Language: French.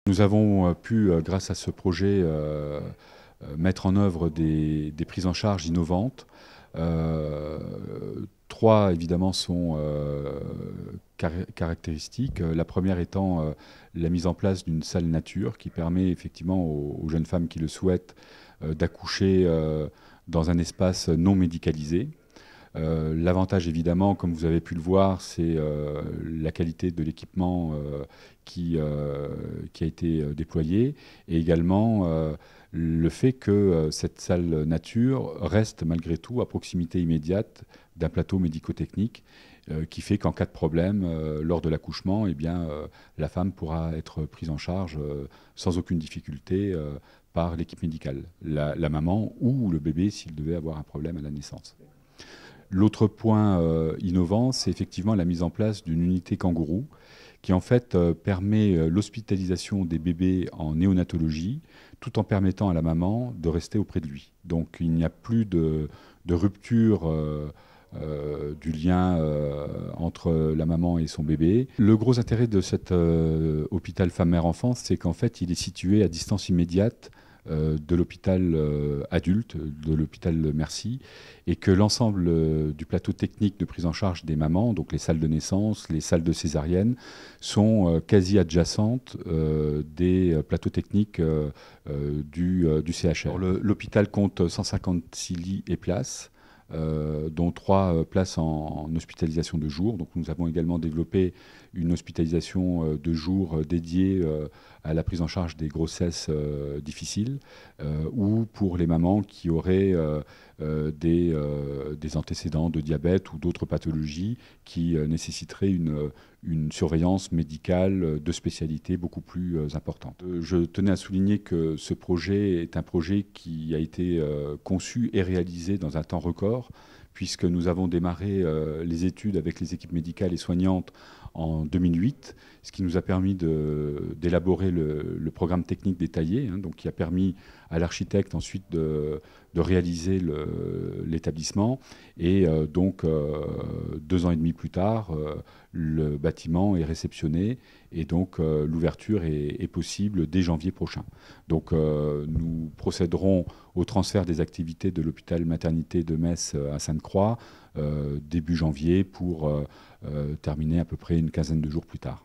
Nous avons pu, grâce à ce projet, mettre en œuvre des prises en charge innovantes. Trois, évidemment, sont caractéristiques. La première étant la mise en place d'une salle nature qui permet effectivement aux jeunes femmes qui le souhaitent d'accoucher dans un espace non médicalisé. L'avantage, évidemment, comme vous avez pu le voir, c'est la qualité de l'équipement qui a été déployé et également le fait que cette salle nature reste malgré tout à proximité immédiate d'un plateau médico-technique qui fait qu'en cas de problème lors de l'accouchement, eh bien, la femme pourra être prise en charge sans aucune difficulté par l'équipe médicale, la maman ou le bébé s'il devait avoir un problème à la naissance. L'autre point innovant, c'est effectivement la mise en place d'une unité kangourou qui en fait permet l'hospitalisation des bébés en néonatologie tout en permettant à la maman de rester auprès de lui. Donc il n'y a plus de rupture du lien entre la maman et son bébé. Le gros intérêt de cet hôpital femme-mère-enfant, c'est qu'en fait il est situé à distance immédiate de l'hôpital adulte, de l'hôpital Mercy, et que l'ensemble du plateau technique de prise en charge des mamans, donc les salles de naissance, les salles de césarienne, sont quasi adjacentes des plateaux techniques du CHR. L'hôpital compte 156 lits et places. Dont 3 places en hospitalisation de jour. Donc nous avons également développé une hospitalisation de jour dédiée à la prise en charge des grossesses difficiles ou pour les mamans qui auraient des antécédents de diabète ou d'autres pathologies qui nécessiteraient une surveillance médicale de spécialité beaucoup plus importante. Je tenais à souligner que ce projet est un projet qui a été conçu et réalisé dans un temps record, puisque nous avons démarré les études avec les équipes médicales et soignantes en 2008, ce qui nous a permis d'élaborer le programme technique détaillé, donc qui a permis à l'architecte ensuite de réaliser l'établissement. Et donc, 2 ans et demi plus tard, le bâtiment est réceptionné et donc l'ouverture est possible dès janvier prochain. Donc nous procéderons au transfert des activités de l'hôpital maternité de Metz à Sainte-Croix début janvier pour terminer à peu près une quinzaine de jours plus tard.